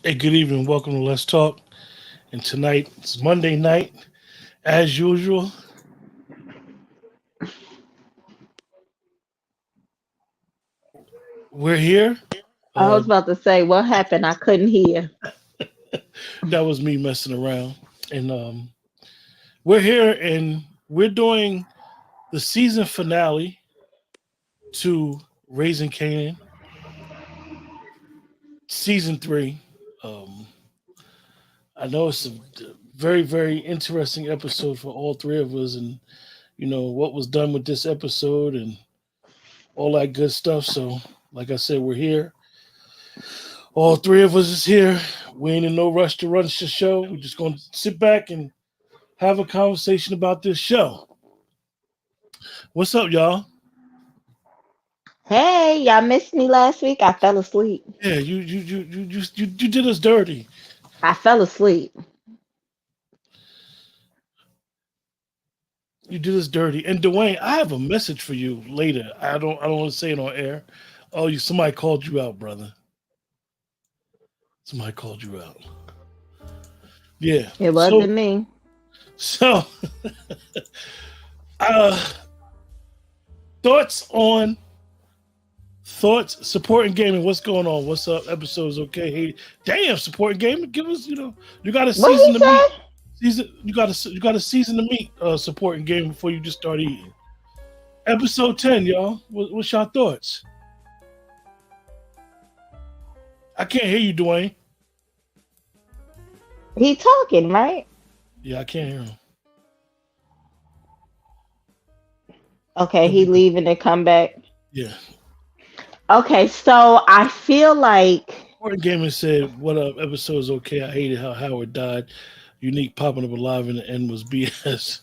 Hey, good evening. Welcome to Let's Talk. And tonight, it's Monday night. As usual, we're here. I Uh, was about to say, what happened? I couldn't hear. that was me messing around. And we're here and we're doing the season finale to Raising Kanan, season three. Um, I know it's a very, very interesting episode for all three of us, and what was done with this episode and all that good stuff. So, like I said, we're here. All three of us is here. We ain't in no rush to run the show. We're just going to sit back and have a conversation about this show. What's up, y'all? Hey, y'all missed me last week. I fell asleep. Yeah, you did us dirty. I fell asleep. You did us dirty. And Dwayne, I have a message for you later. I don't want to say it on air. Oh, somebody called you out, brother. Somebody called you out. Yeah. It So wasn't me. so uh thoughts on thoughts supporting gaming. What's going on? What's up? Episodes okay? Hey, damn, supporting gaming. Give us, you got to What season he the meat. said? Season you got to season the meat. Supporting gaming before you just start eating. Episode 10, y'all. What's your thoughts? I can't hear you, Dwayne. He talking, right? Yeah, I can't hear him. Okay, He'll he be back. leaving and come back. Yeah. Okay, so I feel like Supporting gaming said, "What up? Episode is okay. I hated how Howard died. Unique popping up alive in the end was BS."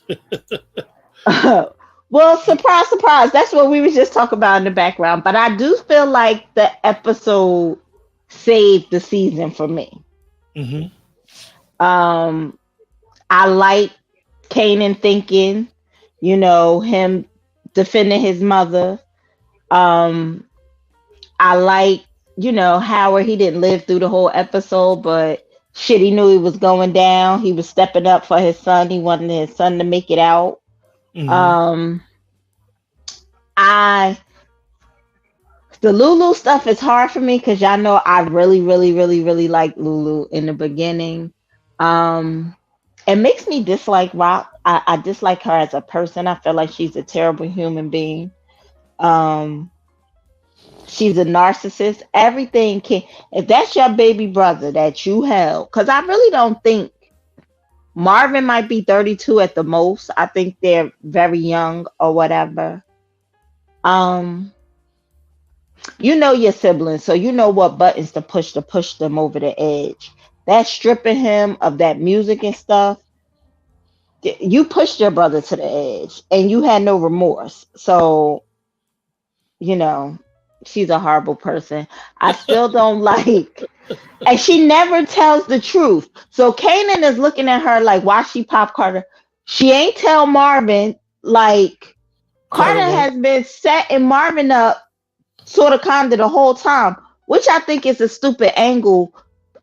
well, surprise, surprise. That's what we was just talking about in the background. But I do feel like the episode saved the season for me. hmm Um, I like Kanan thinking, him defending his mother. Um, I like, Howard, he didn't live through the whole episode, but shit, he knew he was going down. He was stepping up for his son. He wanted his son to make it out. hmm Um, I the Lulu stuff is hard for me because y'all know I really, really, really, really like Lulu in the beginning. Um, it makes me dislike Rock. I dislike her as a person. I feel like she's a terrible human being. Um, she's a narcissist. Everything can. If that's your baby brother that you held, because I really don't think Marvin might be 32 at the most. I think they're very young or whatever. Um, you know your siblings, so you know what buttons to push them over the edge. That stripping him of that music and stuff, you pushed your brother to the edge and you had no remorse. So, you know, she's a horrible person. I still don't like, and she never tells the truth. So Kanan is looking at her like, why she pop Carter? She ain't tell Marvin, like, Carter Carter won't. has been setting Marvin up sort of kind of the whole time, which I think is a stupid angle.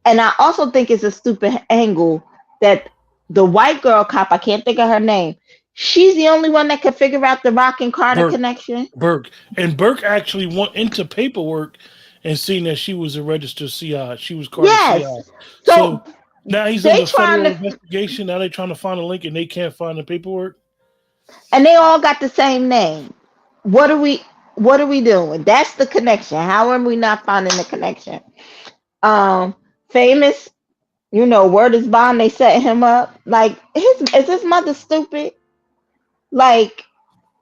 And I also think it's a stupid angle that the white girl cop, I can't think of her name, she's the only one that could figure out the Rock and Carter Burke. connection. Burke. And Burke actually went into paperwork and seen that she was a registered CI. She was Carter CI. Yes. So So now he's they under trying federal to, investigation. Now they're trying to find a link and they can't find the paperwork. and they all got the same name. What are we? What are we doing? That's the connection. How are we not finding the connection? Um, famous, word is bond. They set him up. Like his mother stupid? Like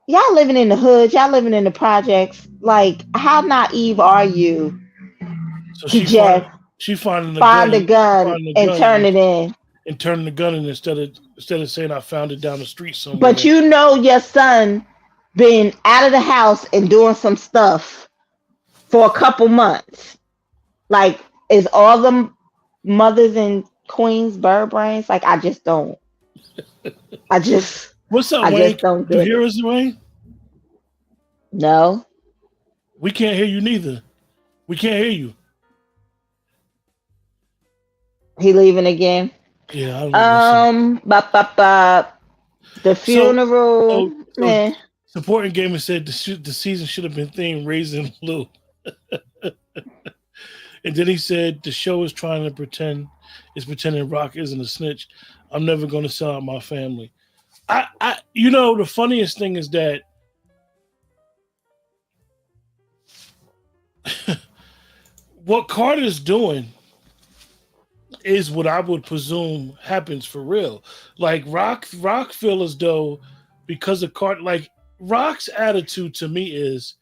y'all living in the hood, y'all living in the projects. Like how naive are you So to just she finding the gun find a and gun finding the and gun turn it in? and turning the gun in instead of saying I found it down the street But somewhere. you know your son been out of the house and doing some stuff for a couple months. Like is all the mothers and queens bird brains? Like I just What's up, I Wayne? just Can don't you get hear it. us, Wayne? No. We can't hear you neither. We can't hear you. He leaving again. Yeah, I don't even see. Ba ba ba. The So, funeral, so man. supporting gamer said the season should have been themed Raising Blue, and then he said the show is trying to pretending Rock isn't a snitch. I'm never going to sell out my family. The funniest thing is that what Carter's doing is what I would presume happens for real. Like Rock feel as though because of Carter, like Rock's attitude to me is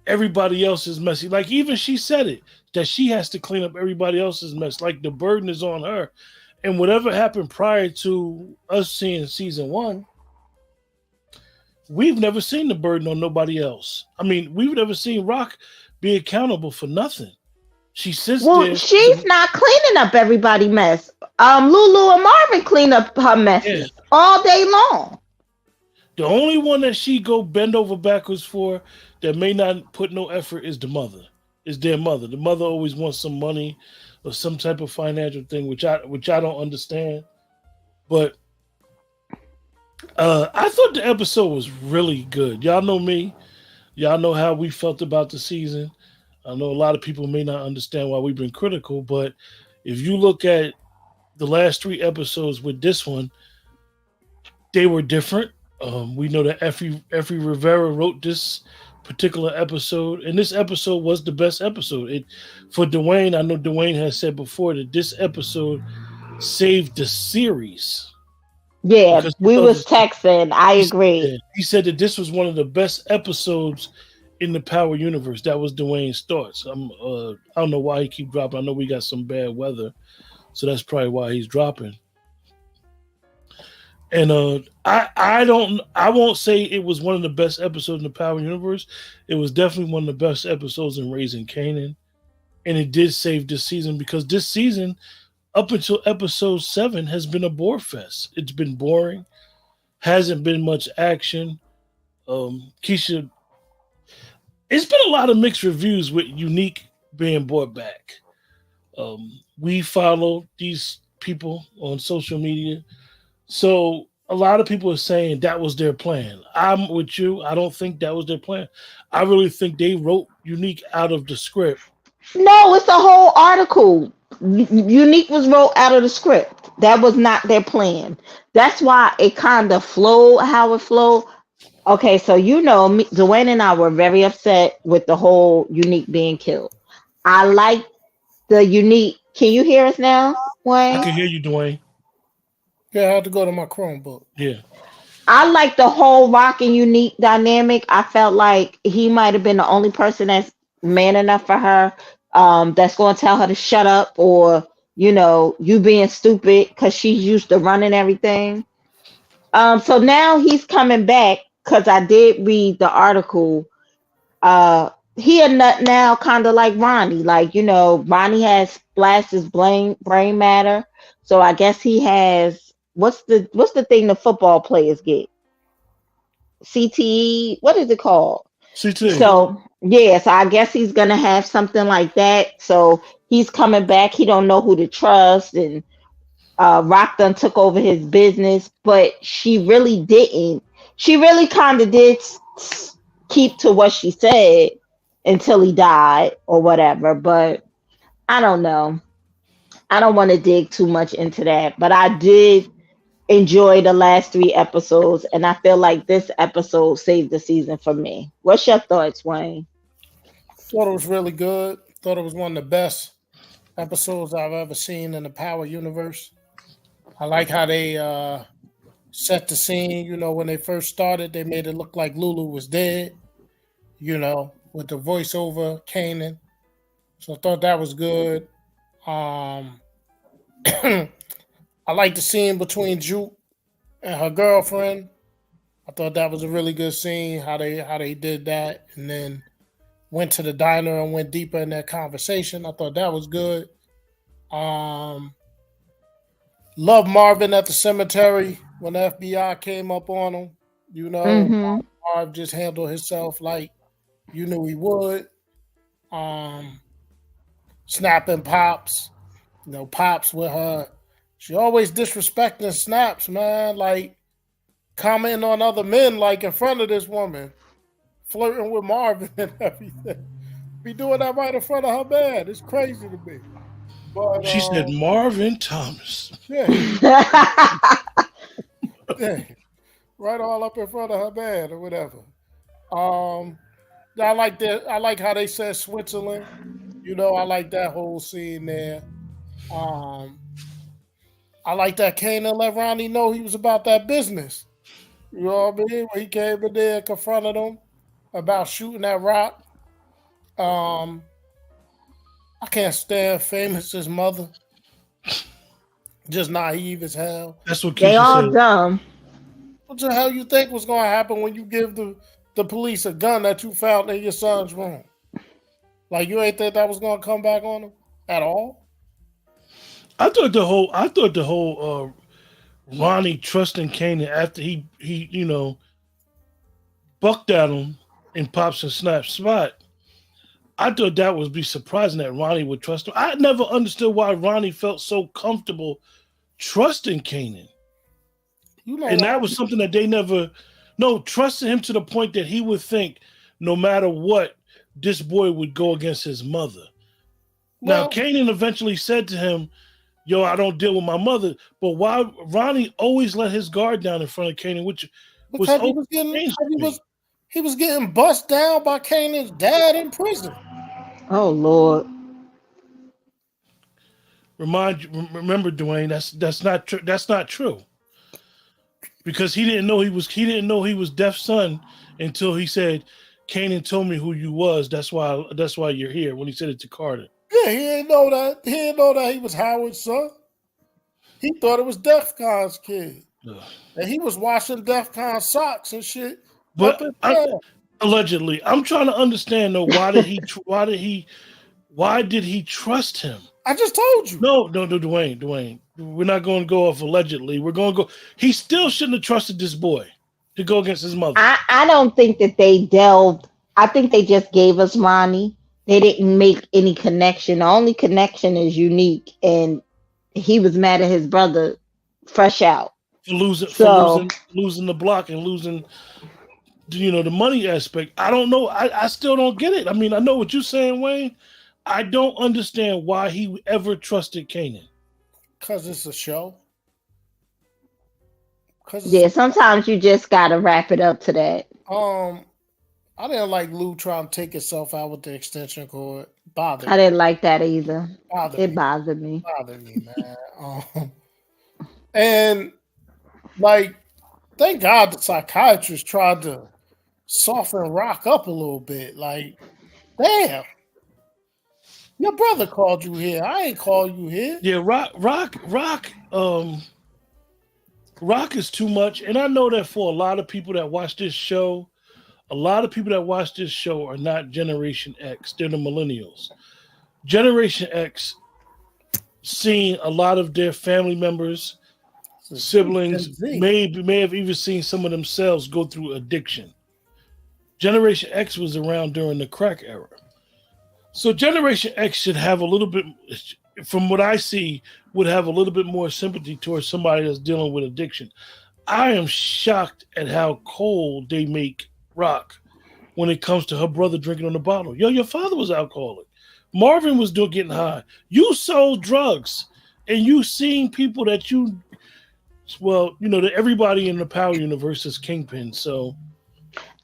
everybody else is messy. Like even she said it that she has to clean up everybody else's mess. Like the burden is on her, and whatever happened prior to us seeing season one, we've never seen the burden on nobody else. I mean, we've never seen Rock be accountable for nothing. She sits Well, there. she's not cleaning up everybody mess. Lulu and Marvin clean up her Yeah. messes all day long. The only one that she go bend over backwards for that may not put no effort is the mother. Is their mother. The mother always wants some money or some type of financial thing, which I don't understand. But I thought the episode was really good. Y'all know me. Y'all know how we felt about the season. I know a lot of people may not understand why we've been critical, but if you look at the last three episodes with this one, they were different. We know that Effie Rivera wrote this particular episode, and this episode was the best episode. For Dwayne, I know Dwayne has said before that this episode saved the series Yeah, because we was texting. I agree. he said that this was one of the best episodes in the Power universe. That was Dwayne's thoughts. I don't know why he keep dropping. I know we got some bad weather, so that's probably why he's dropping. And I won't say it was one of the best episodes in the Power universe. It was definitely one of the best episodes in Raising Kanan, and it did save this season because this season, up until episode 7, has been a bore fest. It's been boring, hasn't been much action. Keisha, it's been a lot of mixed reviews with Unique being brought back. We follow these people on social media. So a lot of people are saying that was their plan. I'm with you. I don't think that was their plan. I really think they wrote Unique out of the script. No, it's a whole article. Unique was wrote out of the script. That was not their plan. That's why it kind of flowed how it flowed. Okay, so me, Dwayne and I were very upset with the whole Unique being killed. I like the Unique. Can you hear us now, I Wayne? can hear you, Dwayne. Yeah, I had to go to my Chromebook. Yeah. I like the whole Rock and Unique dynamic. I felt like he might have been the only person that's man enough for her. That's going to tell her to shut up or you being stupid because she's used to running everything. So now he's coming back because I did read the article. He a nut now, kind of like Ronnie. Like Ronnie has splashed his brain matter. So I guess he has what's the thing the football players get? CTE. What is it called? CT. So yeah, so I guess he's gonna have something like that. So he's coming back. He don't know who to trust, and Rock done took over his business, but she really didn't. She really kind of did keep to what she said until he died or whatever. But I don't know. I don't want to dig too much into that, but I did enjoy the last three episodes, and I feel like this episode saved the season for me. What's your thoughts, Wayne? Thought it was really good. Thought it was one of the best episodes I've ever seen in the Power universe. I like how they set the scene. When they first started, they made it look like Lulu was dead. With the voiceover Kanan. So I thought that was good. I like the scene between Juke and her girlfriend. I thought that was a really good scene. How they did that, and then went to the diner and went deeper in that conversation. I thought that was good. Love Marvin at the cemetery when the FBI came up on him. Mm-hmm. Marv just handled himself like you knew he would. Snapping pops. Pops with her. She always disrespecting snaps, man. Like commenting on other men, like in front of this woman, flirting with Marvin and everything. Be doing that right in front of her man. It's crazy to me. But She said Marvin Thomas. yeah, yeah, right all up in front of her man or whatever. I like that. I like how they said Switzerland. I like that whole scene there. I like that Kanan let Ronnie know he was about that business. You know what I mean? When he came in there and confronted him about shooting that rock. I can't stand Famous's mother. Just naive as hell. That's what They Keisha all said. dumb. What the hell you think was going to happen when you give the police a gun that you found in your son's room? Like you ain't think that was going to come back on him at all? I thought the whole Ronnie trusting Kanan after he bucked at him in Pops and Snap's spot. I thought that would be surprising that Ronnie would trust him. I never understood why Ronnie felt so comfortable trusting Kanan. And that was something that they never trusted him to the point that he would think no matter what, this boy would go against his mother. Now, Kanan eventually said to him, yo, I don't deal with my mother. But why Ronnie always let his guard down in front of Kanan, which was he was getting bust down by Kanan's dad in prison. Oh Lord. Remember, Dwayne, that's not true. That's not true. Because he didn't know he was Def's son until he said, Kanan told me who you was. That's why you're here, when he said it to Carter. Yeah, he didn't know that. He didn't know that he was Howard's son. He thought it was DEFCON's kid. Ugh. And he was washing DEFCON socks and shit. But allegedly, I'm trying to understand though, why did he trust him? I just told you. No, Dwayne. We're not going to go off allegedly. We're going to go. He still shouldn't have trusted this boy to go against his mother. I don't think that they delved. I think they just gave us Ronnie. They didn't make any connection. The only connection is Unique, and he was mad at his brother fresh out. For losing the block and losing the money aspect. I don't know. I still don't get it. I mean, I know what you're saying, Wayne. I don't understand why he ever trusted Kanan. Because it's a show. Yeah, sometimes you just gotta wrap it up to that. I didn't like Lou trying to take himself out with the extension cord. I didn't like that either. It bothered me. Bothered me, man. And like, thank God the psychiatrist tried to soften Rock up a little bit. Like, damn. Your brother called you here. I ain't called you here. Yeah, Rock is too much. And I know that for a lot of people that watch this show, are not Generation X. They're the millennials. Generation X, seeing a lot of their family members, siblings, may have even seen some of themselves go through addiction. Generation X was around during the crack era. So Generation X should have a little bit, from what I see, would have a little bit more sympathy towards somebody that's dealing with addiction. I am shocked at how cold they make Rock when it comes to her brother drinking on the bottle. Yo, your father was alcoholic. Marvin was getting high. You sold drugs, and you seen people that that everybody in the Power universe is kingpin. So.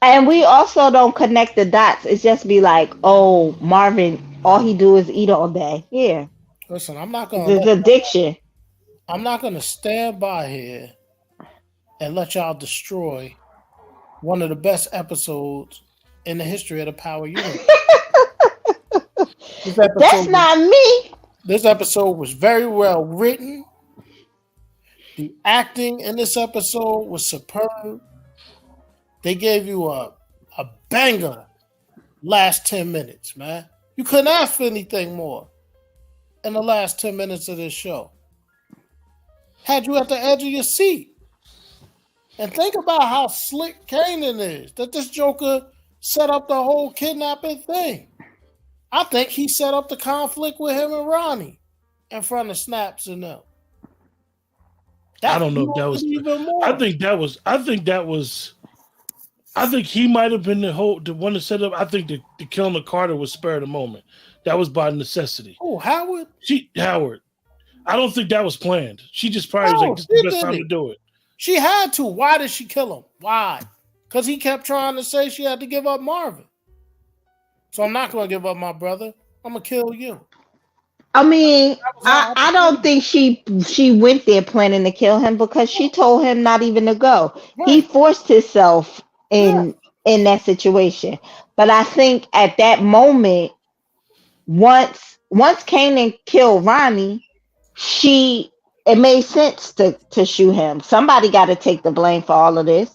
And we also don't connect the dots. It's just be like, oh, Marvin, all he do is eat all day. Yeah. Listen, I'm not gonna. It's addiction. I'm not gonna stand by here and let y'all destroy one of the best episodes in the history of the Power universe. That's not me. This episode was very well written. The acting in this episode was superb. They gave you a banger last 10 minutes, man. You couldn't ask for anything more in the last 10 minutes of this show. Had you at the edge of your seat. And think about how slick Kanan is. That this Joker set up the whole kidnapping thing. I think he set up the conflict with him and Ronnie. in front of Snaps and them. I don't know if that was. Even more. I think he might have been the one to set up. I think the killing of Carter was spur of the moment. That was by necessity. Oh, Howard. Howard. I don't think that was planned. She just probably was like, "This is the best time to do it." She had to. Why did she kill him? Why? Because he kept trying to say she had to give up Marvin. So I'm not going to give up my brother. I'm going to kill you. I mean, I don't think she went there planning to kill him because she told him not even to go. Right. He forced himself in that situation. But I think at that moment, once Kanan killed Ronnie, it made sense to shoot him. Somebody got to take the blame for all of this.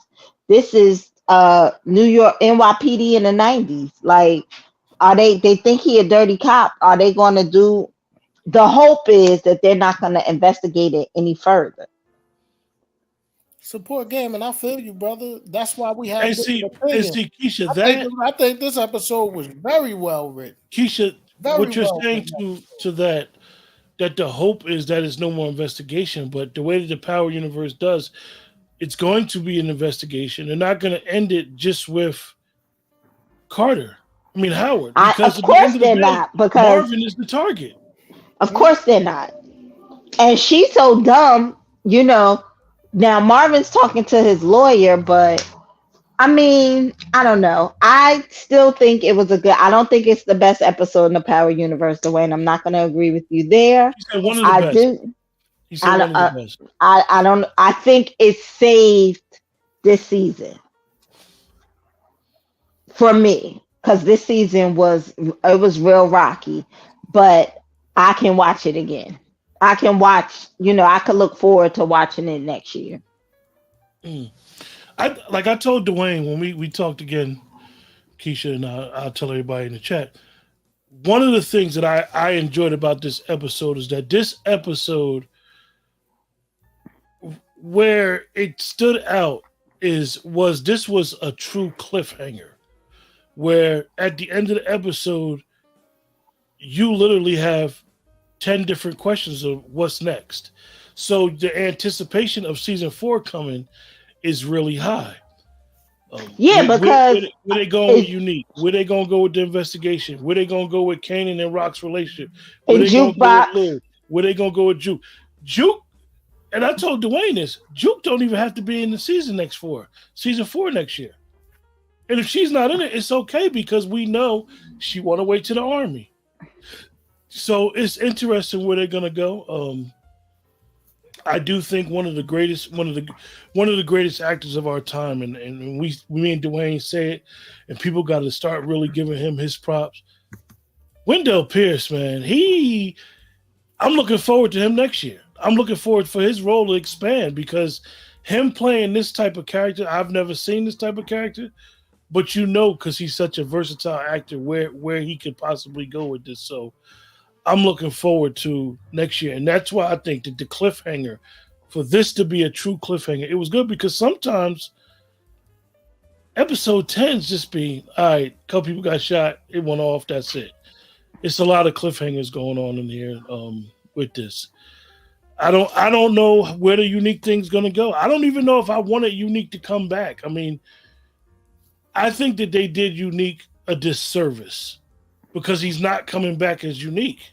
This is New York NYPD in the 90s. Like, they think he a dirty cop? Are they going to do? The hope is that they're not going to investigate it any further. Support game, and I feel you, brother. That's why we have. And see, Keisha, I think this episode was very well written. Keisha, what you're saying to that the hope is that it's no more investigation, but the way that the Power Universe does, it's going to be an investigation. They're not going to end it just with Carter. I mean Howard. Because of course they're not. Because Marvin is the target. Of course they're not. And she's so dumb, Now Marvin's talking to his lawyer, but I mean, I don't know. I still think it was I don't think it's the best episode in the Power Universe, Dwayne. I'm not going to agree with you there. He said one of the best. He said one of the best. I think it saved this season for me because this season was real rocky, but I can watch it again. I can watch, I could look forward to watching it next year. I told Dwayne when we talked again, Keisha, and I'll tell everybody in the chat. One of the things that I enjoyed about this episode is that this episode, where it stood out, was a true cliffhanger, where at the end of the episode, you literally have 10 different questions of what's next. So the anticipation of season 4 coming is really high. Because where they going with Unique? Where they gonna go with the investigation? Where they gonna go with Kanan and Rock's relationship? Where they gonna go with Lou? Where they gonna go with Juke? Juke, and I told Dwayne this. Juke don't even have to be in the season four next year. And if she's not in it, it's okay because we know she won away to the army. So it's interesting where they're gonna go. I do think one of the greatest actors of our time, and me and Dwayne say it, and people got to start really giving him his props. Wendell Pierce, man, I'm looking forward to him next year. I'm looking forward for his role to expand because him playing this type of character, I've never seen this type of character, but because he's such a versatile actor, where he could possibly go with this. So I'm looking forward to next year. And that's why I think that the cliffhanger, for this to be a true cliffhanger, it was good because sometimes episode 10's just be, all right, a couple people got shot, it went off, that's it. It's a lot of cliffhangers going on in here with this. I don't know where the Unique thing's going to go. I don't even know if I wanted Unique to come back. I mean, I think that they did Unique a disservice because he's not coming back as Unique.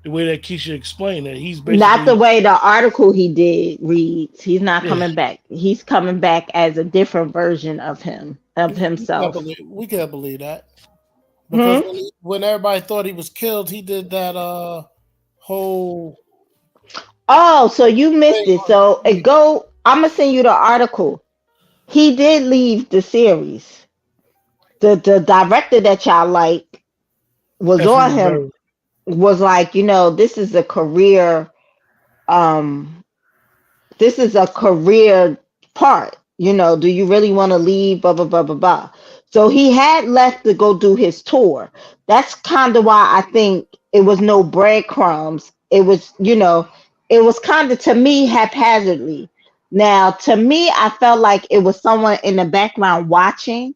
The way that Keisha explained that he's basically not the way the article he did reads. He's not coming back. He's coming back as a different version of himself. We can't believe that. Because when everybody thought he was killed, he did that whole. Oh, so you missed it. So I'm gonna send you the article. He did leave the series. The director that y'all like was on him. Was like, this is a career part, do you really want to leave, blah, blah, blah, blah, blah. So he had left to go do his tour. That's kind of why I think it was no breadcrumbs. It was, it was kind of, to me, haphazardly. Now, to me, I felt like it was someone in the background watching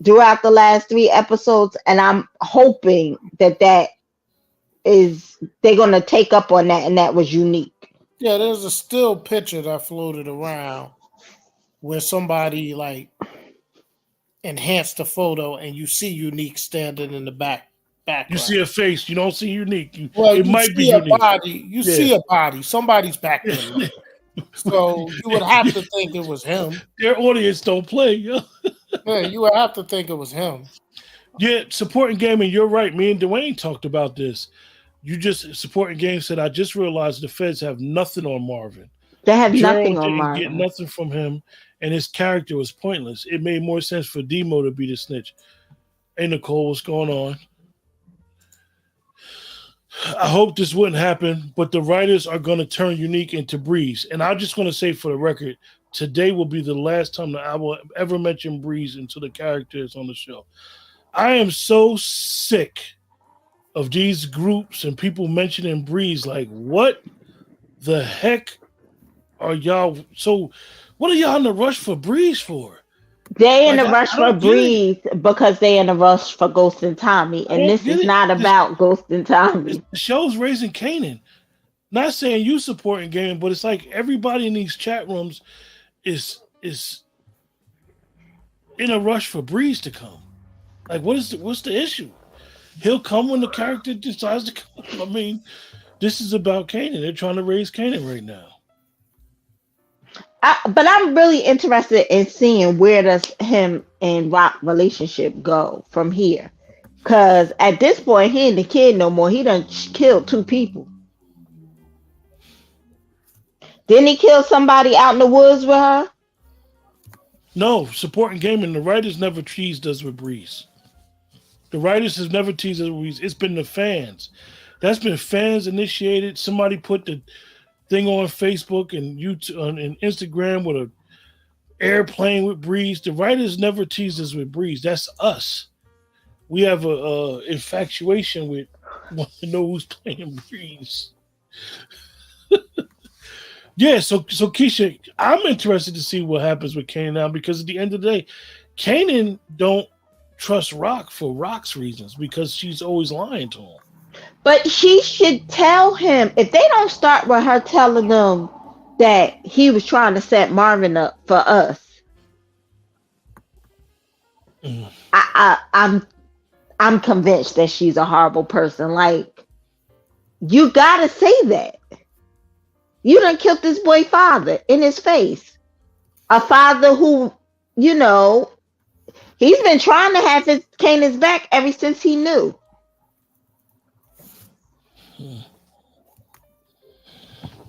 throughout the last 3 episodes, and I'm hoping that is they're gonna take up on that, and that was unique. Yeah, there's a still picture that floated around where somebody like enhanced the photo and you see Unique standing in the You background. see a face, you don't see Unique. Well, It you might be see a Unique. body. You see a body. Somebody's back there. So you would have to think it was him. Their audience don't play. Yeah. Yeah, you would have to think it was him. Yeah, supporting gaming, you're right. Me and Dwayne talked about this. You just supporting game said, I just realized the feds have nothing on Marvin. They have Gerald nothing on didn't get Marvin. nothing from him, and his character was pointless. It made more sense for Demo to be the snitch. Hey, Nicole, what's going on? I hope this wouldn't happen, but the writers are going to turn Unique into Breeze. And I just want to say for the record, today will be the last time that I will ever mention Breeze until the character is on the show. I am so sick of these groups and people mentioning Breeze. Like, what the heck are y'all? So, what are y'all in the rush for Breeze for? They in Like, a rush I for don't get it. Breeze because they in a rush for Ghost and Tommy, I and don't this get is it. not about Ghost and Tommy. The show's Raising Kanan. Not saying you supporting gaming, but it's like everybody in these chat rooms is in a rush for Breeze to come. Like, what's the issue? He'll come when the character decides to come. I mean, this is about Kanan. They're trying to raise Kanan right now. But I'm really interested in seeing where does him and Rock relationship go from here. Cause at this point he ain't the kid no more. He done killed 2 people. Didn't he kill somebody out in the woods with her? No, supporting gaming, the writers never teased us with Breeze. The writers have never teased us with Breeze. It's been the fans. That's been fans initiated. Somebody put the thing on Facebook and YouTube and Instagram with an airplane with Breeze. The writers never teased us with Breeze. That's us. We have a infatuation with wanting to know who's playing Breeze. Yeah, so Keisha, I'm interested to see what happens with Kanan now because at the end of the day, Kanan don't trust Rock for Rock's reasons because she's always lying to him. But she should tell him if they don't start with her telling them that he was trying to set Marvin up for us. I'm convinced that she's a horrible person. Like, you gotta say that. You done killed this boy father in his face. A father who, you know, he's been trying to have his Kanan's back ever since he knew.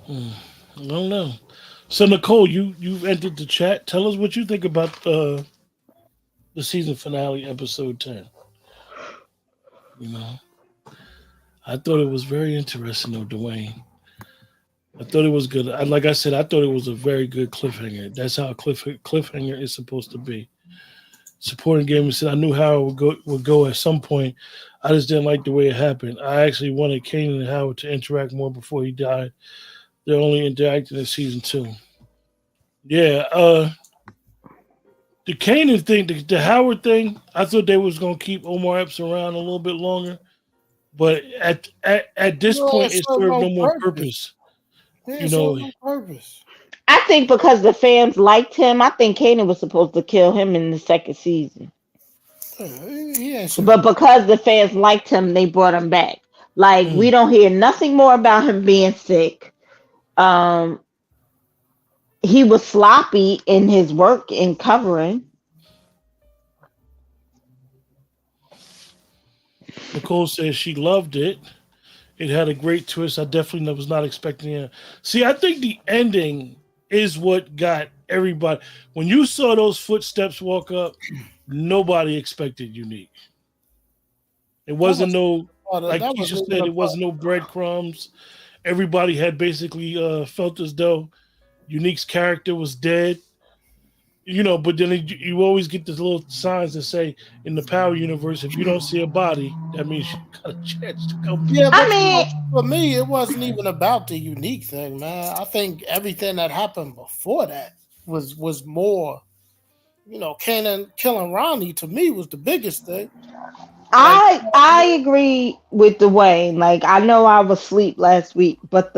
I don't know. So Nicole, you've entered the chat. Tell us what you think about the season finale, episode 10. You know, I thought it was very interesting, though, Dwayne. I thought it was good. Like I said, I thought it was a very good cliffhanger. That's how a cliffhanger is supposed to be. Supporting gamers said I knew how it would go at some point. I just didn't like the way it happened. I actually wanted Kanan and Howard to interact more before he died. They're only interacting in season 2. Yeah, the Kanan thing, the Howard thing, I thought they was gonna keep Omar Epps around a little bit longer, but at this point, it served no more purpose. Yeah, You know, no purpose. I think because the fans liked him, I think Kanan was supposed to kill him in the second season. But because the fans liked him, they brought him back. Like, we don't hear nothing more about him being sick. He was sloppy in his work in covering. Nicole says she loved it. It had a great twist. I definitely was not expecting it. See, I think the ending is what got everybody. When you saw those footsteps walk up, nobody expected Unique. It wasn't like Keisha said, it wasn't no breadcrumbs. Everybody had basically felt as though Unique's character was dead. You know, but then you always get these little signs that say in the Power universe, if you don't see a body, that means you got a chance to come. Yeah, but for me, it wasn't even about the Unique thing, man. I think everything that happened before that was more, you know, Kanan killing Ronnie to me was the biggest thing. Like, I agree with Dwayne. Like I know I was asleep last week, but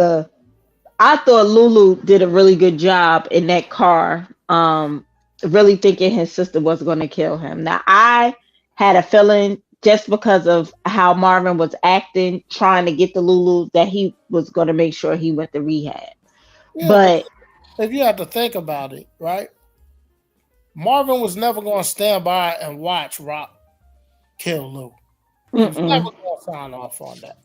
I thought Lulu did a really good job in that car. Really thinking his sister was going to kill him. Now I had a feeling just because of how Marvin was acting, trying to get the Lulu, that he was going to make sure he went to rehab. yeah, but But if you have to think about it, right? Marvin was never going to stand by and watch Rock kill Lou. He was never mm-mm. going to sign off on that.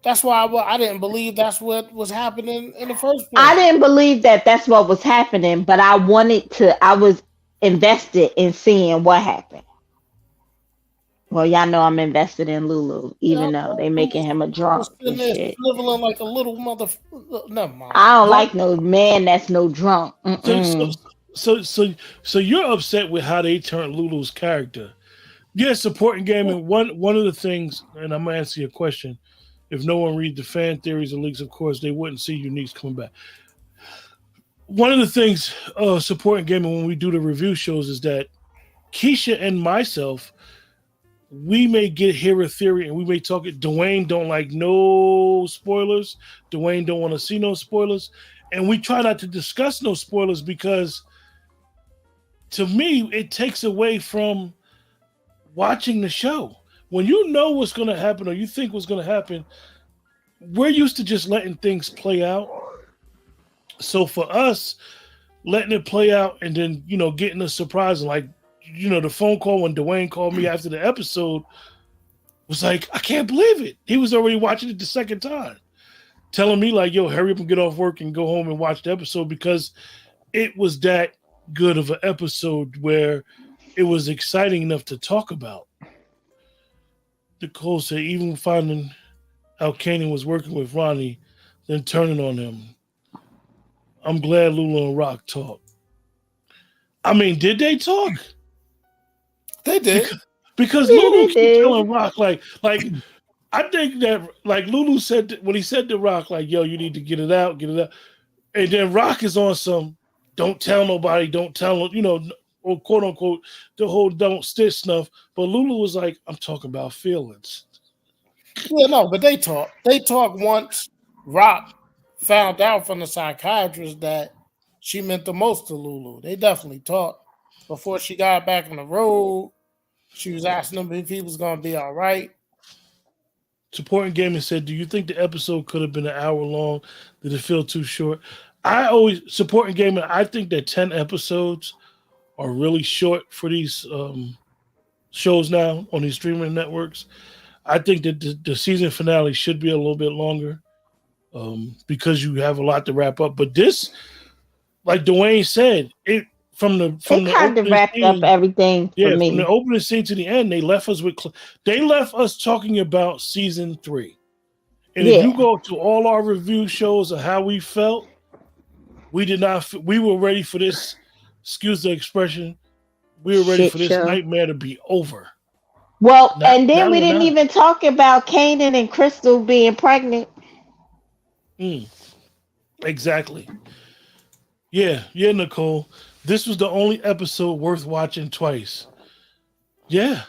That's why I didn't believe that's what was happening in the first I place. didn't believe that that's what was happening, but I wanted to. I was invested in seeing what happened. Well, y'all know I'm invested in Lulu, Yeah, even though they Lou making him a was drunk sitting and there shit. sniveling like a little mother. Never mind. I don't Why? like no man that's no drunk. So so Mm-mm. so you're upset with how they turned Lulu's character. Yeah, supporting game, and one of the things, and I'm gonna answer your question. If no one reads the fan theories and leaks, of course, they wouldn't see Unique's coming back. One of the things supporting gaming when we do the review shows is that Keisha and myself, we may hear a theory and we may talk it. Dwayne don't like no spoilers. Dwayne don't want to see no spoilers. And we try not to discuss no spoilers because to me, it takes away from watching the show. When you know what's going to happen or you think what's going to happen, we're used to just letting things play out. So for us, letting it play out and then, getting a surprise, and like, the phone call when Dwayne called me after the episode was like, I can't believe it. He was already watching it the second time, telling me like, yo, hurry up and get off work and go home and watch the episode because it was that good of an episode where it was exciting enough to talk about. Nicole said, even finding out Kanan was working with Ronnie, then turning on him. I'm glad Lulu and Rock talked. I mean, did they talk? They did. Because Yeah, Lulu they keep did. telling Rock like I think that like Lulu said when he said to Rock like, yo, you need to get it out, and then Rock is on some don't tell nobody, don't tell or quote unquote the whole don't stitch stuff. But Lulu was like, I'm talking about feelings. Yeah, no, but they talk. They talk once Rock found out from the psychiatrist that she meant the most to Lulu. They definitely talked before she got back on the road. She was asking him if he was going to be all right. Supporting Gaming said, do you think the episode could have been an hour long? Did it feel too short? I always supporting Gaming. I think that 10 episodes are really short for these shows now on these streaming networks. I think that the season finale should be a little bit longer because you have a lot to wrap up. But this, like Dwayne said, it from the It kind of opening wrapped up scene, everything for yeah, from the me. opening scene to the end, they left us talking about season 3. And if you Yeah, go to all our review shows of how we felt, we did not. We were ready for this. Excuse the expression. We were ready shit for this show. nightmare to be over. Well, Not, and then now we we're didn't not. even talk about Kanan and Crystal being pregnant. Mm, exactly. Yeah, Nicole. This was the only episode worth watching twice. Yeah,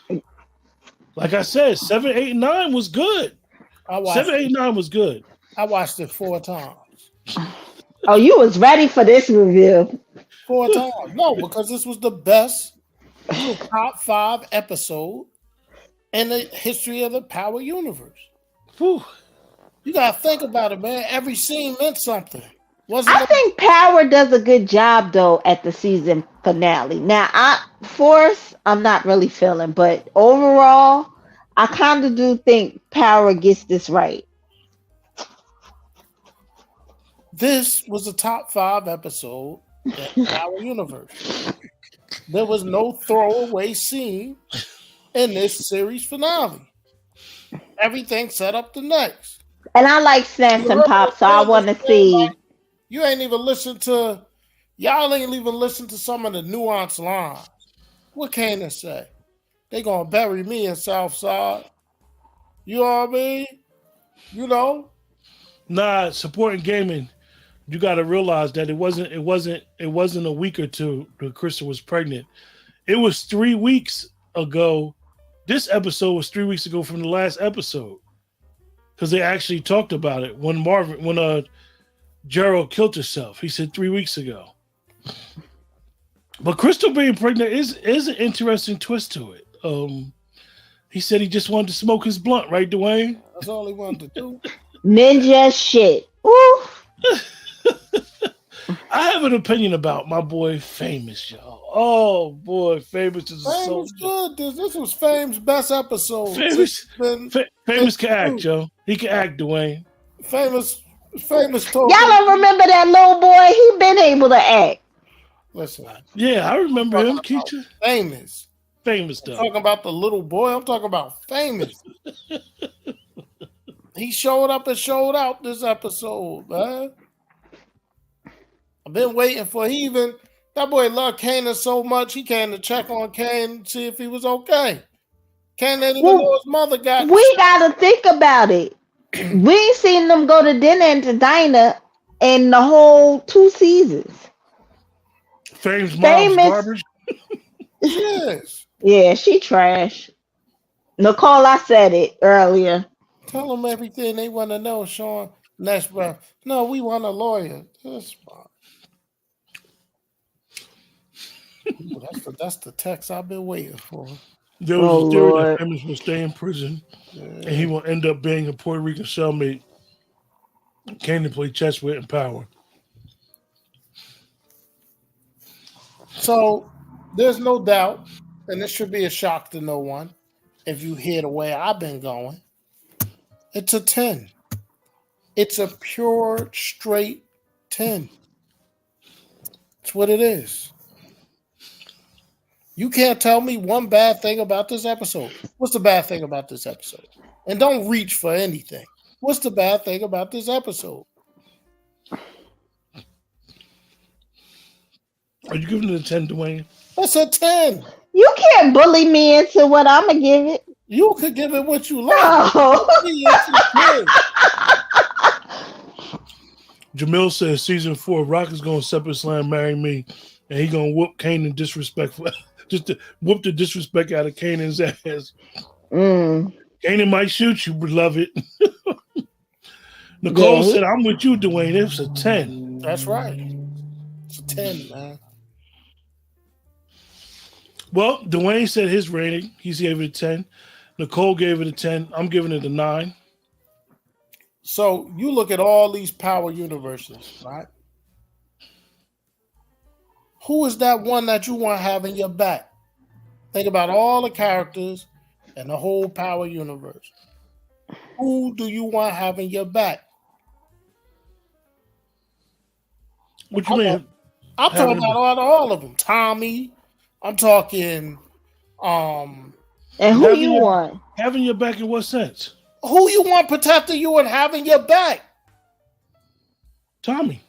like I said, 7, 8, 9 was good. I watched 7, 8, 9 was good. I watched it 4 times. Oh, you was ready for this review. 4 times. No, because this was the best. This was top 5 episode in the history of the Power Universe. Whew. You got to think about it, man. Every scene meant something. I think Power does a good job though at the season finale. Now, Force, I'm not really feeling, but overall, I kind of do think Power gets this right. This was a top 5 episode in Power Universe. There was no throwaway scene in this series finale. Everything set up the next. And I like Snacks and Pop, so I want to see. You ain't even listened to, y'all ain't even listened to some of the nuanced lines. What Kanan say? They gonna bury me in Southside. You know what I mean? You know? Nah, supporting gaming. You got to realize that it wasn't a week or two that Krista was pregnant. It was 3 weeks ago this episode was 3 weeks ago from the last episode because they actually talked about it when Gerald killed herself. He said 3 weeks ago. But Crystal being pregnant is an interesting twist to it. He said he just wanted to smoke his blunt, right, Dwayne? That's all he wanted to do. Ninja shit. Ooh. I have an opinion about my boy Famous, y'all. Oh boy, Famous is a Fame soldier. was good. This was Fame's best episode. Famous can act, Joe. He can act, Dwayne. Famous told Y'all don't remember that little boy? He been able to act. Listen. Yeah, I remember him, Keisha. Famous stuff. I'm talking about the little boy. I'm talking about Famous. He showed up and showed out this episode, man. I've been waiting for that boy loved Kanan so much he came to check on Kane, see if he was okay. Kanan didn't even know his mother got. We gotta think about it. We ain't seen them go to dinner and to diner in the whole 2 seasons. Famous mom's garbage. Yes. Yeah, she trash. Nicole, I said it earlier. Tell them everything they want to know, Sean. Next breath. No, we want a lawyer. That's fine. Ooh, that's the text I've been waiting for. There was a theory that Famous will stay in prison and he will end up being a Puerto Rican cellmate Kanan play chess with in Power. So there's no doubt, and this should be a shock to no one, if you hear the way I've been going, it's a 10. It's a pure, straight 10. That's what it is. You can't tell me one bad thing about this episode. What's the bad thing about this episode? And don't reach for anything. What's the bad thing about this episode? Are you giving it a 10, Dwayne? That's a 10. You can't bully me into what I'm gonna give it. You could give it what you like. Oh. Jamil says season 4, Rock is gonna separate slam marry me, and he gonna whoop Kanan disrespectful, just to whoop the disrespect out of Kanan's ass. Kanan might shoot you, beloved. Nicole said, "I'm with you, Dwayne. It's a 10." That's right. It's a 10, man. Well, Dwayne said his rating. He gave it a 10. Nicole gave it a 10. I'm giving it a 9. So you look at all these power universes, right? Who is that one that you want having your back? Think about all the characters and the whole power universe. Who do you want having your back? What you mean? I'm talking about all of them. Tommy. I'm talking. And who you want? Having your back in what sense? Who you want protecting you and having your back? Tommy.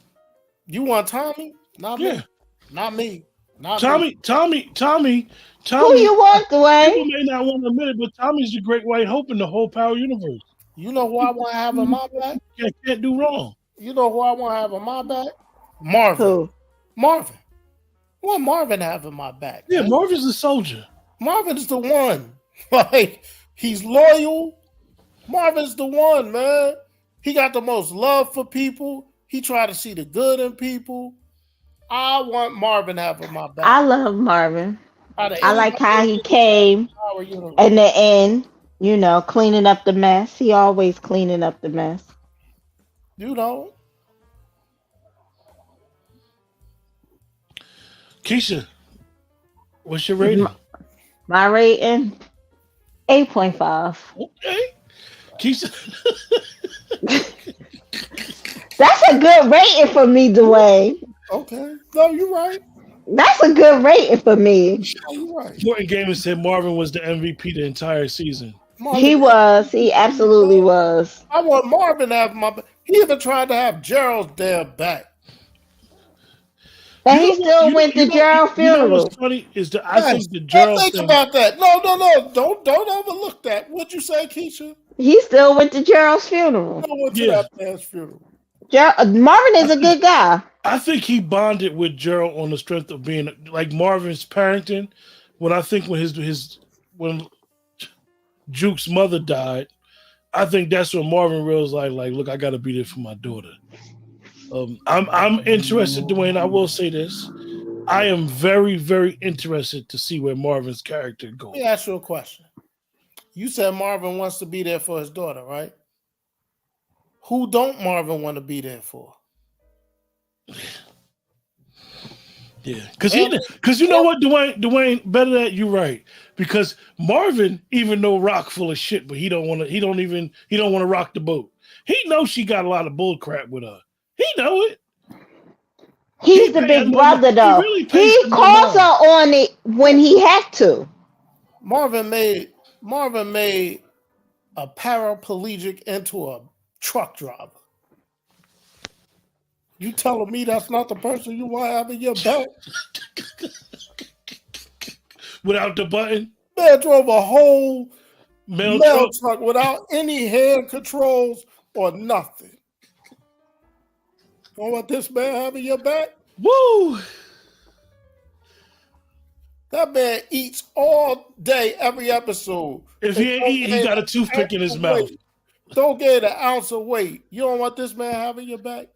You want Tommy? Not me. Not me. Not Tommy. me. Tommy. Who you want, Dwayne? People may not want to admit it, but Tommy's the great white hope in the whole power universe. You know who I want to have in my back? Can't do wrong. You know who I want to have in my back? Marvin. Who? Marvin. I want Marvin to have in my back. Yeah, man. Marvin's a soldier. Marvin's the one. Like, he's loyal. Marvin's the one, man. He got the most love for people. He tried to see the good in people. I want Marvin to have in my back. I love Marvin. I like how he came in the end, cleaning up the mess. He always cleaning up the mess. Keisha, what's your rating? My rating, 8.5. Okay. Keisha. That's a good rating for me, Dwayne. Okay. No, you're right. That's a good rating for me. No, you're right. Jordan Gamer said Marvin was the MVP the entire season. He was. He absolutely was. I want Marvin to have my back. He even tried to have Gerald's damn back. And he still went to Gerald's funeral. What's funny is that I think the Gerald think thing. about that. No. Don't overlook that. What'd you say, Keisha? He still went to Gerald's funeral. I went to that man's funeral. Marvin is a good guy. I think he bonded with Gerald on the strength of being like Marvin's parenting. When I think when Juke's mother died, I think that's when Marvin realized, like, look, I got to be there for my daughter. I'm interested, Dwayne. I will say this: I am very, very interested to see where Marvin's character Let goes. me ask you a question. You said Marvin wants to be there for his daughter, right? Who don't Marvin want to be there for? Yeah, because you know what, Dwayne, better that you're right. Because Marvin even know Rock full of shit, but he don't want to rock the boat. He knows she got a lot of bull crap with her. He know it. He's the big brother, He though. really pays He her no calls her mind. on it when he had to. Marvin made a paraplegic into a truck driver. You telling me that's not the person you want having your back? Without the button, Man drove a whole mail truck without any hand controls or nothing. You want this man having your back? Woo! That man eats all day, every episode. If he ain't eating, he got a toothpick in his mouth. Don't get an ounce of weight. You don't want this man having your back?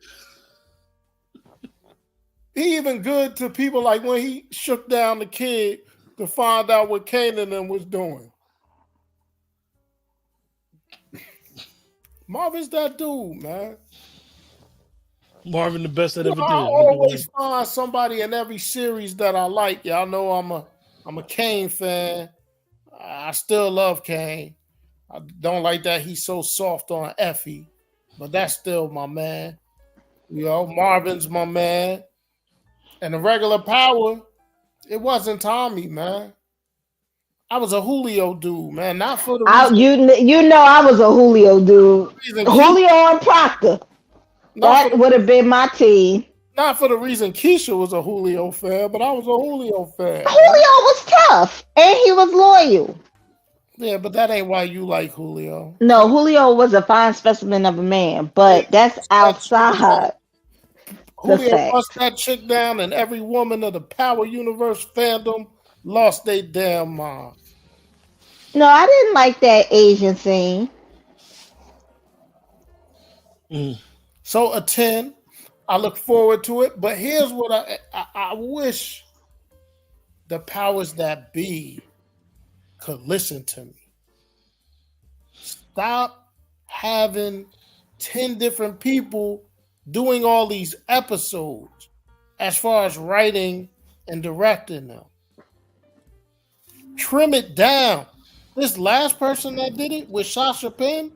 He even good to people like when he shook down the kid to find out what Kanan was doing. Marvin's that dude, man. Marvin, the best that ever did. I always find somebody in every series that I like. Y'all know I'm a Kane fan. I still love Kane. I don't like that he's so soft on Effie, but that's still my man. You know, Marvin's my man. And the regular power, it wasn't Tommy, man. I was a Julio dude, man. Not for the reason, you know I was a Julio dude. Julio and Proctor. That would have been my team. Not for the reason Keisha was a Julio fan, but I was a Julio fan. Julio was tough, and he was loyal. Yeah, but that ain't why you like Julio. No, Julio was a fine specimen of a man, but that's outside. Julio bust that chick down, and every woman of the Power Universe fandom lost their damn mind. No, I didn't like that Asian scene. So a 10. I look forward to it. But here's what I wish the powers that be could listen to me. Stop having 10 different people doing all these episodes as far as writing and directing them. Trim it down. This last person that did it with Sasha Penn,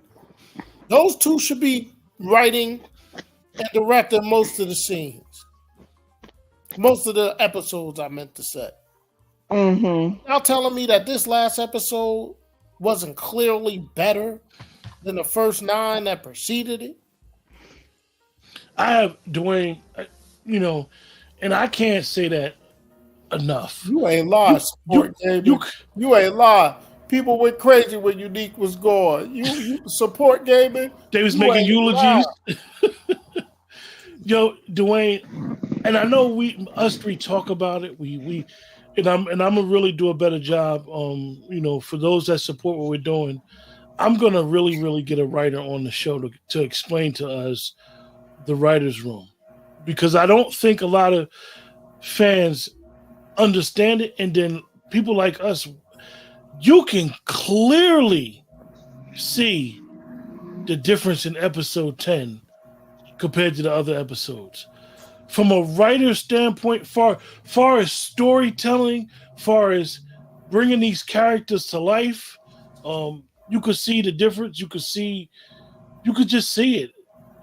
those two should be writing and directing most of the scenes. Most of the episodes, I meant to say. Mm-hmm. Y'all telling me that this last episode wasn't clearly better than the first 9 that preceded it? I have, Dwayne, and I can't say that enough. You ain't lied, you ain't lied. People went crazy when Unique was gone. You support gaming. They was making eulogies. Yo, Dwayne, and I know us three talk about it. I'm gonna really do a better job. For those that support what we're doing, I'm gonna really, really get a writer on the show to explain to us the writer's room, because I don't think a lot of fans understand it. And then people like us, you can clearly see the difference in episode 10 compared to the other episodes. From a writer's standpoint, far as storytelling, far as bringing these characters to life, you could see the difference. You could just see it.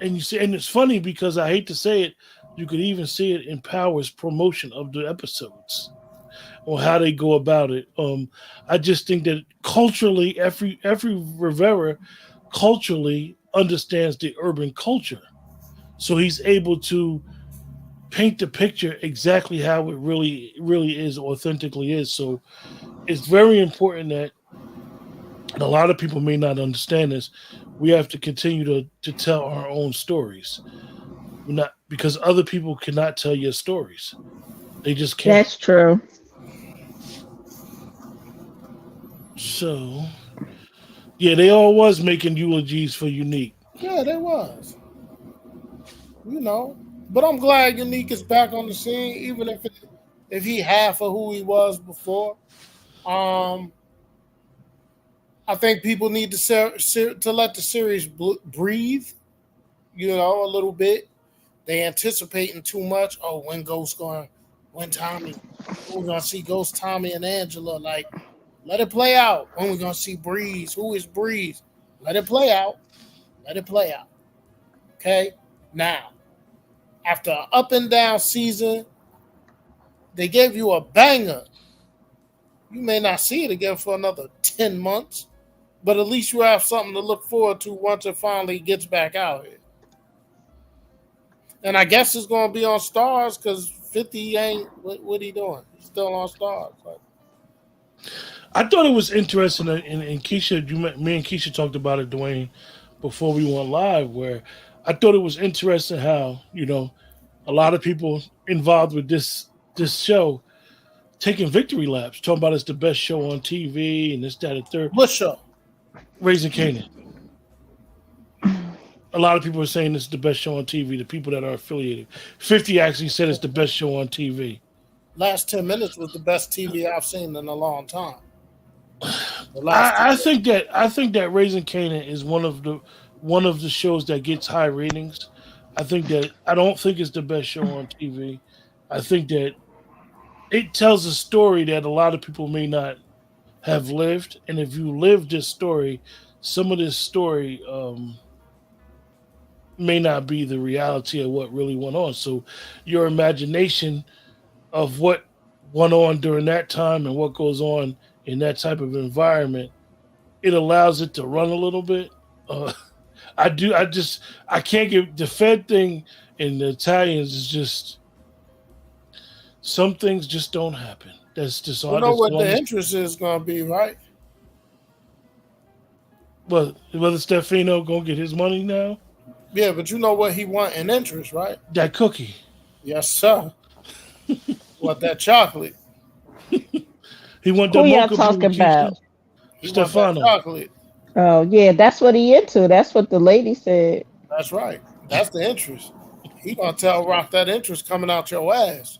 And it's funny because I hate to say it, you could even see it in Power's promotion of the episodes or how they go about it. I just think that culturally, every Rivera culturally understands the urban culture, so he's able to paint the picture exactly how it really is, authentically is. So it's very important that, and a lot of people may not understand this, we have to continue to tell our own stories. Because other people cannot tell your stories. They just can't. That's true. So Yeah, they all was making eulogies for Unique. Yeah, there was. You know, but I'm glad Unique is back on the scene, even if he half of who he was before. Um, I think people need to let the series breathe. You know, a little bit. They anticipating too much. Oh, when Ghost going, when Tommy, when we gonna see Ghost, Tommy, and Angela? Like, let it play out. When we gonna see Breeze? Who is Breeze? Let it play out. Let it play out. Okay. Now, after an up and down season, they gave you a banger. You may not see it again for another 10 months, but at least you have something to look forward to once it finally gets back out here. And I guess it's going to be on Stars because 50 ain't, what he doing? He's still on Stars. Like, I thought it was interesting, and Keisha, me and Keisha talked about it, Dwayne, before we went live, where I thought it was interesting how, a lot of people involved with this show taking victory laps, talking about it's the best show on TV and this, that, and third. what show? Raising Kanan. A lot of people are saying this is the best show on TV, the people that are affiliated. 50 actually said it's the best show on TV. Last 10 minutes was the best TV I've seen in a long time. I think that Raising Kanan is one of the shows that gets high ratings. I don't think it's the best show on TV. I think that it tells a story that a lot of people may not have lived, and if you live this story, some of this story may not be the reality of what really went on. So your imagination of what went on during that time and what goes on in that type of environment, it allows it to run a little bit. I can't give the Fed thing in the Italians is just, some things just don't happen. That's just all. You know what the interest is going to be, right? Well, whether Stefano gonna get his money now? Yeah, but you know what he want in interest, right? That cookie. Yes, sir. What, that chocolate? He want Who that y'all mocha talking about? He want that Stefano. chocolate. Oh yeah, that's what he into. That's what the lady said. That's right. That's the interest. He gonna tell Rock that interest coming out your ass.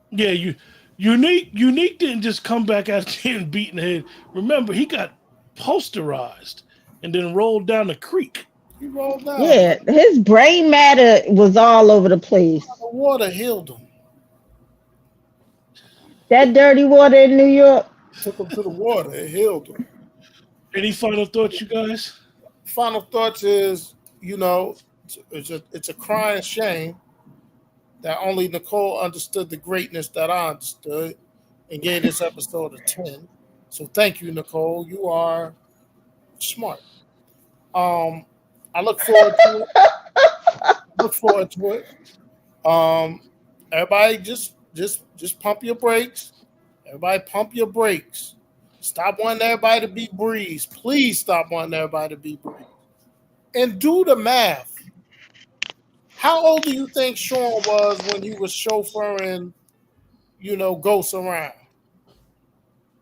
Yeah, Unique didn't just come back out there and beat in the head. Remember, he got posterized and then rolled down the creek. He rolled down. Yeah, his brain matter was all over the place. The water healed him. That dirty water in New York. Took him to the water. It healed him. Any final thoughts, you guys? Final thoughts is, it's a crying shame that only Nicole understood the greatness that I understood and gave this episode a 10. So thank you, Nicole. You are smart. I look forward to it. Everybody just pump your brakes. Everybody pump your brakes. Stop wanting everybody to be Breeze. Please stop wanting everybody to be Breeze. And do the math. How old do you think Sean was when he was chauffeuring, Ghosts around?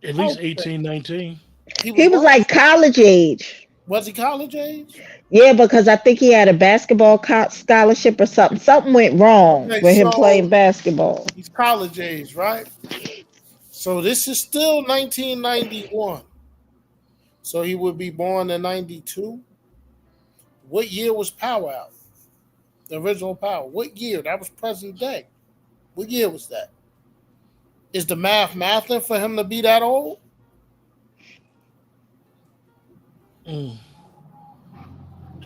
At least 18, 19. He was like college age. Was he college age? Yeah, because I think he had a basketball scholarship or something. Something went wrong with him playing basketball. He's college age, right? So this is still 1991. So he would be born in 92. What year was Power out? The original Power. What year? That was present day. What year was that? Is the mathing for him to be that old?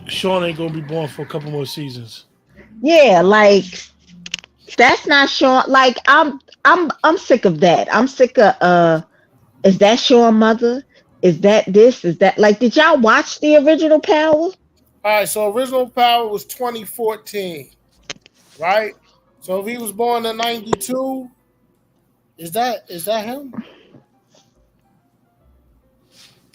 Sean ain't gonna be born for a couple more seasons. Yeah, like that's not Sean. Like I'm sick of that. I'm sick of is that Sean mother? Is that this? Is that like did y'all watch the original Power? All right, so original Power was 2014, right? So if he was born in 92, is that him?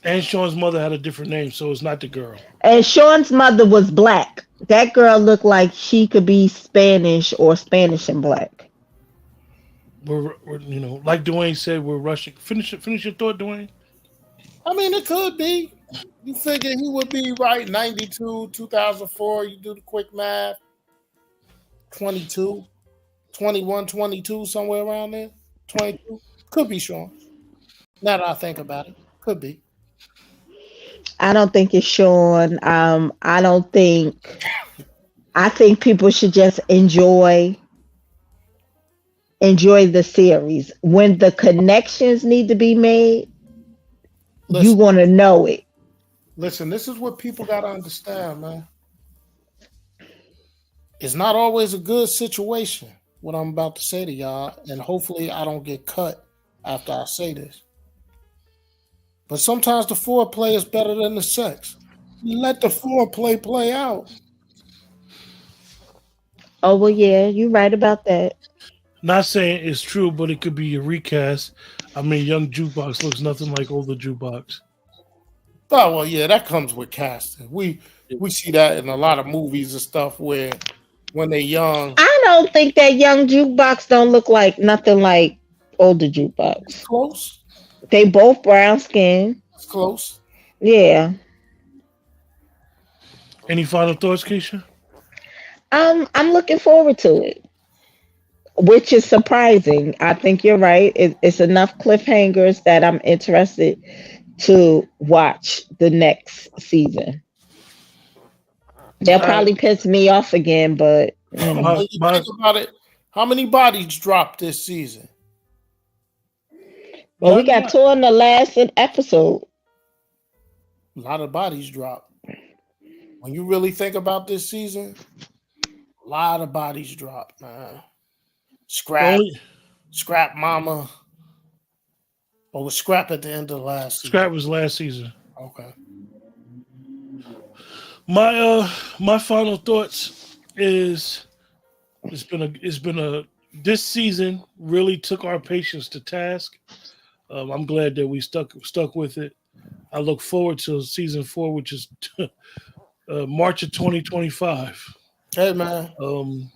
And Sean's mother had a different name, so it's not the girl. And Sean's mother was black. That girl looked like she could be Spanish or Spanish and black. We're like Dwayne said, we're rushing. Finish your thought, Dwayne. I mean, it could be. You figure he would be right 92, 2004. You do the quick math. 22, 21, 22, somewhere around there. 22. Could be Sean. Now that I think about it. Could be. I don't think it's Sean. I don't think. I think people should just enjoy the series. When the connections need to be made, you're Listen, gonna know it. listen, this is what people got to understand, man. It's not always a good situation, what I'm about to say to y'all, and hopefully I don't get cut after I say this. But sometimes the foreplay is better than the sex. Let the foreplay play out. Oh well, yeah, you're right about that. Not saying it's true, but it could be a recast. I mean, young jukebox looks nothing like older jukebox. Oh well, yeah, that comes with casting. We see that in a lot of movies and stuff where when they're young, I don't think that young jukebox don't look like nothing like older it's jukebox. close. They both brown skin. It's close. Yeah. Any final thoughts, Keisha? I'm looking forward to it, which is surprising. I think you're right. It's enough cliffhangers that I'm interested to watch the next season. They'll Uh, probably piss me off again, but my, When you my think about it, how many bodies dropped this season? well, we not, got not two in the last episode. A lot of bodies dropped. When you really think about this season, a lot of bodies dropped, man. Scrap, only Scrap Mama. Or was Scrap at the end of the last season? Scrap was last season. Okay. My final thoughts is it's been a this season really took our patience to task. I'm glad that we stuck with it. I look forward to season 4, which is March of 2025. Hey man, Um,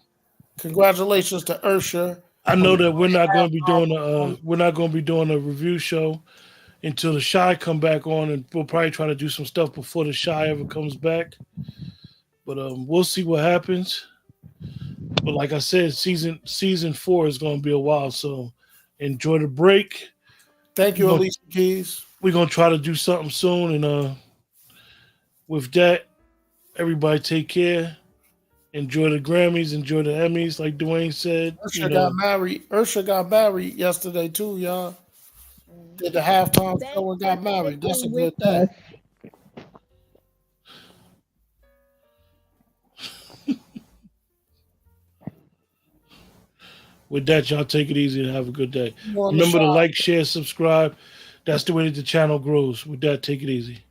congratulations to Ursha. I know that we're not going to be doing Um, a review show until the Shy come back on, and we'll probably try to do some stuff before the Shy ever comes back. But we'll see what happens. But like I said, season 4 is going to be a while, so enjoy the break. Thank you, Alicia Keys. We're gonna try to do something soon, and with that, everybody take care. Enjoy the Grammys, enjoy the Emmys, like Dwayne said. Ursha got married. Ursha got married yesterday too, y'all. Did the halftime show and got married. That's a good day. With that, y'all take it easy and have a good day. You on the Remember to side. like, share, subscribe. That's the way that the channel grows. With that, take it easy.